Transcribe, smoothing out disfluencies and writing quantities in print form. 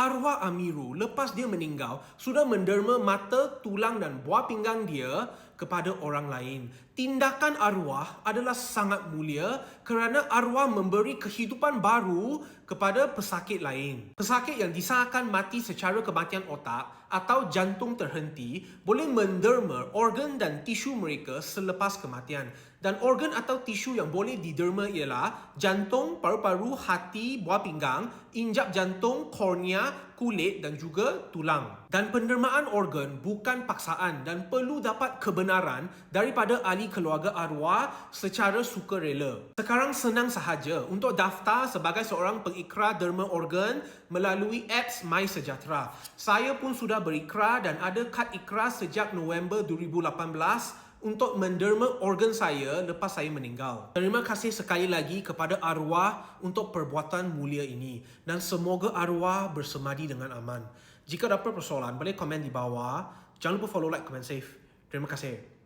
arwah Amirul lepas dia meninggal sudah menderma mata, tulang dan buah pinggang dia kepada orang lain. Tindakan arwah adalah sangat mulia kerana arwah memberi kehidupan baru kepada pesakit lain. Pesakit yang disahkan mati secara kematian otak atau jantung terhenti boleh menderma organ dan tisu mereka selepas kematian. Dan organ atau tisu yang boleh diderma ialah jantung, paru-paru, hati, buah pinggang, injap jantung, kornea, kulit dan juga tulang. Dan pendermaan organ bukan paksaan dan perlu dapat kebenaran daripada ahli keluarga arwah secara sukarela. Sekarang senang sahaja untuk daftar sebagai seorang pengikrar derma organ melalui apps MySejahtera. Saya pun sudah berikrar dan ada kad ikrar sejak November 2018 untuk menderma organ saya lepas saya meninggal. Terima kasih sekali lagi kepada arwah untuk perbuatan mulia ini dan semoga arwah bersemadi dengan aman. Jika dapat persoalan, boleh komen di bawah. Jangan lupa follow, like, comment, save. Terima kasih.